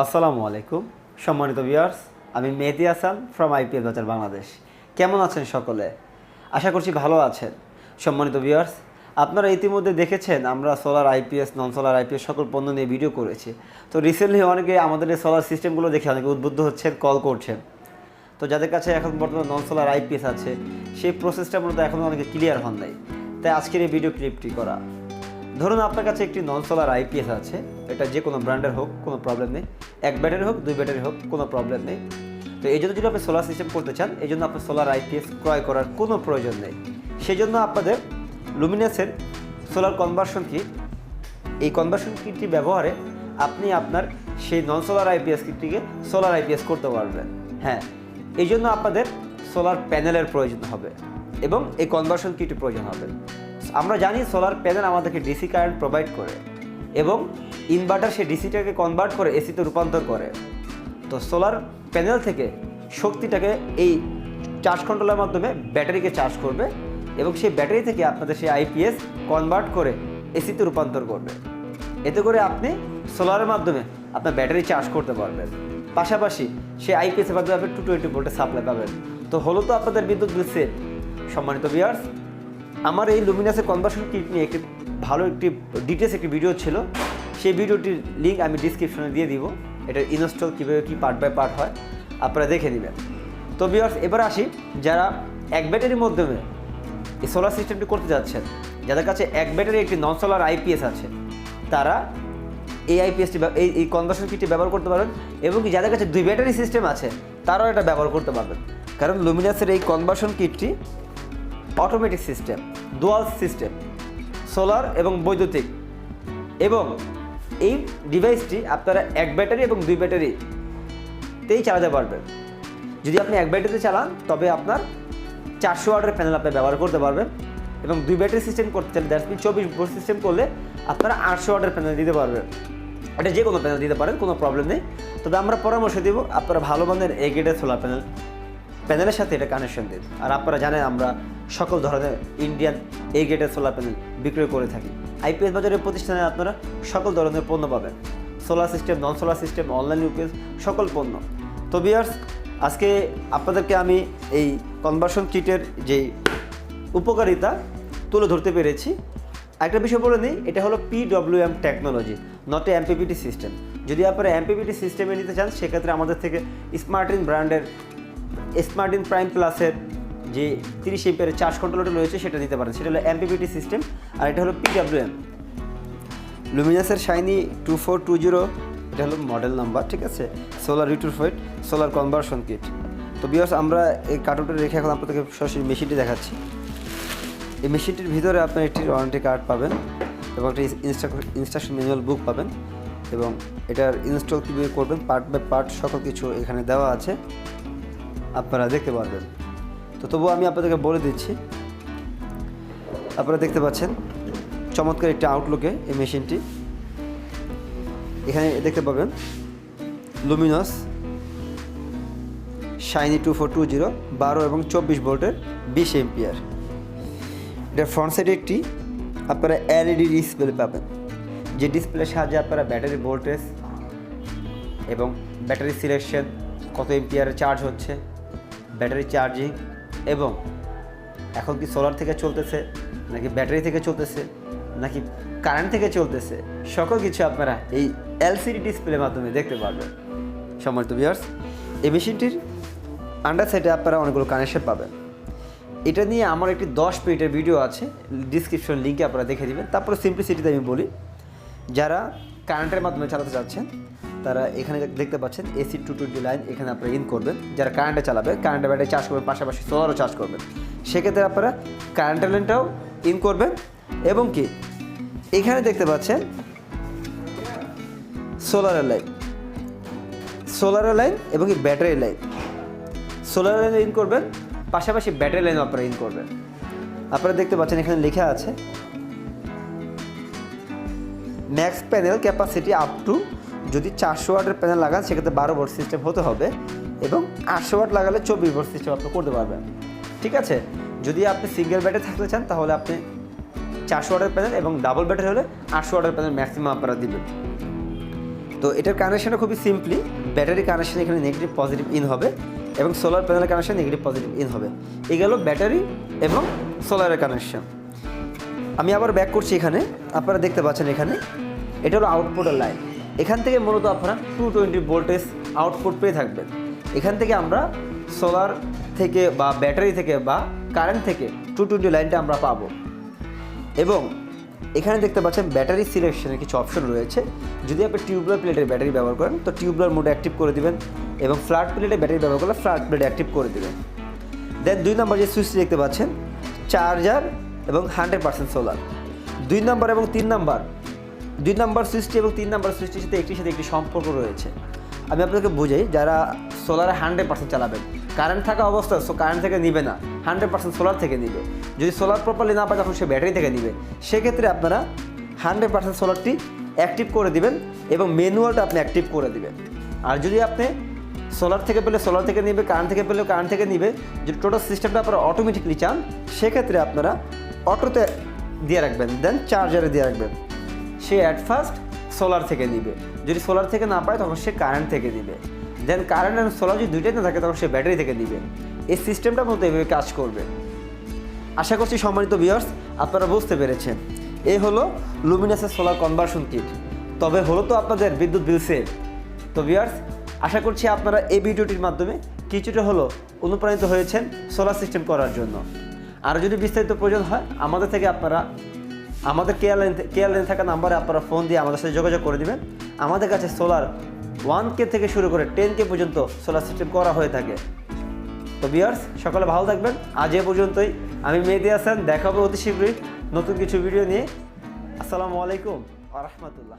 আসসালামু আলাইকুম সম্মানিত ভিউয়ার্স, আমি মেহেদি হাসান ফ্রম আইপিএল বাজার বাংলাদেশ। কেমন আছেন সকলে? আশা করছি ভালো আছেন। সম্মানিত ভিউয়ার্স, আপনারা ইতিমধ্যে দেখেছেন আমরা সোলার আইপিএস, নন সোলার আইপিএস সকল পণ্য নিয়ে ভিডিও করেছি। তো রিসেন্টলি অনেকে আমাদের এই সোলার সিস্টেমগুলো দেখে অনেকে উদ্বুদ্ধ হচ্ছেন, কল করছেন। তো যাদের কাছে এখন বর্তমানে নন সোলার আইপিএস আছে, সেই প্রসেসটা মূলত এখনও অনেকে ক্লিয়ার হন নাই। তাই আজকের এই ভিডিও ক্লিপটি করা। ধরুন আপনার কাছে একটি নন সোলার আইপিএস আছে, এটা যে কোনো ব্র্যান্ডের হোক কোনো প্রবলেম নেই, এক ব্যাটারি হোক দুই ব্যাটারি হোক কোনো প্রবলেম নেই। তো এই জন্য যদি আপনি সোলার সিস্টেম করতে চান, এই জন্য আপনার সোলার আইপিএস ক্রয় করার কোনো প্রয়োজন নেই। সেই জন্য আপনাদের লুমিনাসের সোলার কনভার্সন কিট, এই কনভার্সন কিটটি ব্যবহারে আপনি আপনার সেই নন সোলার আইপিএস কিটটিকে সোলার আইপিএস করতে পারবেন। হ্যাঁ, এই জন্য আপনাদের সোলার প্যানেলের প্রয়োজন হবে এবং এই কনভার্সন কিটের প্রয়োজন হবে। আমরা জানি সোলার প্যানেল আমাদেরকে ডিসি কারেন্ট প্রোভাইড করে এবং ইনভার্টার সেই ডিসিটাকে কনভার্ট করে এসিতে রূপান্তর করে। তো সোলার প্যানেল থেকে শক্তিটাকে এই চার্জ কন্ট্রোলের মাধ্যমে ব্যাটারিকে চার্জ করবে এবং সেই ব্যাটারি থেকে আপনাদের সেই আইপিএস কনভার্ট করে এসিতে রূপান্তর করবে। এতে করে আপনি সোলারের মাধ্যমে আপনার ব্যাটারি চার্জ করতে পারবেন, পাশাপাশি সেই আইপিএসের মাধ্যমে আপনি 220 ভোল্টের সাপ্লাই পাবেন। তো হলো তো আপনাদের বিদ্যুৎ বিল সেভ। সম্মানিত ভিউয়ার্স, আমার এই লুমিনাসের কনভার্সন কিট নিয়ে একটি ভালো একটি ডিটেলস একটি ভিডিও ছিল, সেই ভিডিওটির লিঙ্ক আমি ডিসক্রিপশনে দিয়ে দিব। এটা ইনস্টল কীভাবে কী পার্ট বাই পার্ট হয় আপনারা দেখে নেবেন। তো ভিউয়ার্স, এবার আসি যারা এক ব্যাটারির মাধ্যমে এই সোলার সিস্টেমটি করতে যাচ্ছেন, যাদের কাছে এক ব্যাটারি একটি নন সোলার আইপিএস আছে, তারা এই আইপিএসটি এই কনভার্সন কিটটি ব্যবহার করতে পারবেন। এবং কি যাদের কাছে দুই ব্যাটারি সিস্টেম আছে, তারাও এটা ব্যবহার করতে পারবেন। কারণ লুমিনাসের এই কনভার্সন কিটটি automatic system, dual system, solar এবং বৈদ্যুতিক। এবং এই ডিভাইসটি আপনারা এক ব্যাটারি এবং দুই ব্যাটারিতেই চালাতে পারবেন। যদি আপনি এক ব্যাটারিতে চালান তবে আপনার 400 ওয়াটের প্যানেল আপনি ব্যবহার করতে পারবেন, এবং দুই ব্যাটারি সিস্টেম করতে চাইলে দ্যাটস মিন 24 ভোল্ট সিস্টেম করলে আপনারা 800 ওয়াটের প্যানেল দিতে পারবেন। এটা যে কোনো প্যানেল দিতে পারেন, কোনো প্রবলেম নেই। তবে আমরা পরামর্শ দেব আপনারা ভালো মানের এ গ্রেডের সোলার প্যানেলের সাথে এটা কানেকশন দিন। আর আপনারা জানেন আমরা সকল ধরনের ইন্ডিয়ান এ গ্রেডের সোলার প্যানেল বিক্রয় করে থাকি। আইপিএস বাজারের প্রতিষ্ঠানে আপনারা সকল ধরনের পণ্য পাবেন, সোলার সিস্টেম, নন সোলার সিস্টেম, অনলাইন ইউপিএস সকল পণ্য। তো ভিউয়ার্স, আজকে আপনাদেরকে আমি এই কনভার্সন কিটের যে উপকারিতা তুলে ধরতে পেরেছি। একটা বিষয় বলে নিই, এটা হলো PWM technology, not a MPPT system. যদি আপনারা এমপিপিটি সিস্টেমে নিতে চান, সেক্ষেত্রে আমাদের থেকে স্মার্টিন ব্র্যান্ডের স্মার্টিন প্রাইম প্লাসের যে 30 এম্পিয়ারের চার্জ কন্ট্রোলারটা রয়েছে সেটা নিতে পারেন। সেটা হলো এমপিপিটি সিস্টেম, আর এটা হলো PWM লুমিনাসের শাইনি 2420, এটা হলো মডেল নাম্বার, ঠিক আছে। Solar retrofit solar conversion kit. তো ভিউয়ার্স, আমরা এই কার্টুনটা রেখে এখন আপনাদেরকে সরাসরি মেশিনটি দেখাচ্ছি। এই মেশিনটির ভিতরে আপনার একটি ওয়ারেন্টি কার্ড পাবেন এবং একটি ইনস্ট্রাকশন ম্যানুয়াল বুক পাবেন, এবং এটার ইনস্টল কীভাবে করবেন পার্ট বাই পার্ট সকল কিছু এখানে দেওয়া আছে, আপনারা দেখতে পারবেন। তো তবুও আমি আপনাদেরকে বলে দিচ্ছি। আপনারা দেখতে পাচ্ছেন চমৎকার একটি আউটলুকে এই মেশিনটি। এখানে দেখতে পাবেন লুমিনাস শাইনি 2420 12 এবং 24 ভোল্টের 20 এম্পিয়ার। এটার ফ্রন্ট সাইডে একটি আপনারা এলইডি ডিসপ্লে পাবেন, যে ডিসপ্লের সাহায্যে আপনারা ব্যাটারি ভোল্টেজ এবং ব্যাটারি সিলেকশন, কত এম্পিয়ারে চার্জ হচ্ছে, ব্যাটারি চার্জিং, এবং এখন কি সোলার থেকে চলতেছে নাকি ব্যাটারি থেকে চলতেছে নাকি কারেন্ট থেকে চলতেছে, সকল কিছু আপনারা এই এলসিডি ডিসপ্লের মাধ্যমে দেখতে পারবেন। সম্মানিত ভিউয়ার্স, এই মেশিনটির আন্ডার সাইডে আপনারা অনেকগুলো কানেকশন পাবেন। এটা নিয়ে আমার একটি 10 মিনিটের ভিডিও আছে, ডিসক্রিপশন লিঙ্কে আপনারা দেখে দেবেন। তারপরে সিম্পলিসিটিতে আমি বলি, যারা কারেন্টের মাধ্যমে চালাতে চাচ্ছেন তারা এখানে দেখতে পাচ্ছেন AC 220 লাইন এখানে আপনারা ইন করবেন। যারা কারেন্টে চালাবে, কারেন্টের ব্যাটারি চার্জ করবেন, পাশাপাশি সোলারও চার্জ করবেন, সেক্ষেত্রে আপনারা কারেন্টের লাইনটাও ইন করবেন। এবং কি এখানে দেখতে পাচ্ছেন সোলারের লাইন এবং কি battery line, solar line in করবেন, পাশাপাশি ব্যাটারি লাইন আপনারা ইন করবেন। আপনারা দেখতে পাচ্ছেন এখানে লেখা আছে max panel capacity up to, যদি 400 ওয়াটের প্যানেল লাগান সেক্ষেত্রে 12 ভোল্ট সিস্টেম হতে হবে, এবং 800 ওয়াট লাগালে 24 ভোল্ট সিস্টেম আপনি করতে পারবেন, ঠিক আছে। যদি আপনি সিঙ্গেল ব্যাটারি থাকতে চান তাহলে আপনি 400 ওয়াটের প্যানেল, এবং ডাবল ব্যাটারি হলে 800 ওয়াটের প্যানেল ম্যাক্সিমাম আপনারা দিবেন। তো এটার কানেকশানটা খুবই সিম্পলি, ব্যাটারি কানেকশান এখানে নেগেটিভ পজিটিভ ইন হবে এবং সোলার প্যানেলের কানেকশান নেগেটিভ পজিটিভ ইন হবে। এই গেল ব্যাটারি এবং সোলারের কানেকশান। আমি আবার ব্যাক করছি, এখানে আপনারা দেখতে পাচ্ছেন এখানে এটা হলো আউটপুটের লাইন। এখান থেকে মূলত আপনারা 220 ভোল্টেজ আউটপুট পেয়ে থাকবেন। এখান থেকে আমরা সোলার থেকে বা ব্যাটারি থেকে বা কারেন্ট থেকে 220 লাইনটা আমরা পাবো। এবং এখানে দেখতে পাচ্ছেন ব্যাটারি সিলেকশনের কিছু অপশন রয়েছে। যদি আপনি টিউবুলার প্লেটের ব্যাটারি ব্যবহার করেন তো টিউবুলার মোডে অ্যাক্টিভ করে দিবেন, এবং ফ্ল্যাট প্লেটের ব্যাটারি ব্যবহার করলে ফ্ল্যাট প্লেটে অ্যাক্টিভ করে দিবেন। দেন 2 নম্বর যে সুইচটি দেখতে পাচ্ছেন চার্জার এবং 100% সোলার। 2 নম্বর এবং 3 নম্বর, 2 নম্বর সুইচটি এবং 3 নম্বর সুইচটির সাথে একটি সম্পর্ক রয়েছে। আমি আপনাকে বুঝাই, যারা সোলারে 100% চালাবেন, কারেন্ট থাকা অবস্থায় কারেন্ট থেকে নিবে না, 100% সোলার থেকে নিবে। যদি সোলার প্রপারলি না পায় তখন সে ব্যাটারি থেকে নিবে। সেক্ষেত্রে আপনারা 100% সোলারটি অ্যাক্টিভ করে দিবেন এবং ম্যানুয়ালটা আপনি অ্যাক্টিভ করে দিবেন। আর যদি আপনি সোলার থেকে পেলে সোলার থেকে নিবে, কারেন্ট থেকে পেলে কারেন্ট থেকে নিবে, যদি টোটাল সিস্টেমটা আপনারা অটোমেটিকলি চান সেক্ষেত্রে আপনারা অটোতে দিয়ে রাখবেন, দেন চার্জারে দিয়ে রাখবেন। সে অ্যাট ফার্স্ট সোলার থেকে নিবে, যদি সোলার থেকে না পায় তখন সে কারেন্ট থেকে নিবে, দেন কারেন্ট আর সোলার যদি দুইটাই না থাকে তখন সে ব্যাটারি থেকে নিবে। এই সিস্টেমটা মতো এভাবে কাজ করবে। আশা করছি সম্মানিত ভিউয়ার্স আপনারা বুঝতে পেরেছেন। এই হলো লুমিনাসের সোলার কনভার্সন কিট। তবে হলো তো আপনাদের বিদ্যুৎ বিল সেভ। তো ভিউয়ার্স আশা করছি আপনারা এই ভিডিওটির মাধ্যমে কিছুটা হলো অনুপ্রাণিত হয়েছেন সোলার সিস্টেম করার জন্য। আর যদি বিস্তারিত প্রয়োজন হয় আমাদের থেকে আপনারা আমাদের কেয়ার লাইন থাকা নাম্বারে আপনারা ফোন দিয়ে আমাদের সাথে যোগাযোগ করে দেবেন। আমাদের কাছে সোলার 1K থেকে শুরু করে 10K পর্যন্ত সোলার সিস্টেম করা হয়ে থাকে। তো ভিউয়ার্স সকলে ভালো থাকবেন। আজ এ পর্যন্তই। আমি মেহেদী হাসান, দেখা হবে অতি শীঘ্রই নতুন কিছু ভিডিও নিয়ে। আসসালামু আলাইকুম ওয়া রাহমাতুল্লাহ।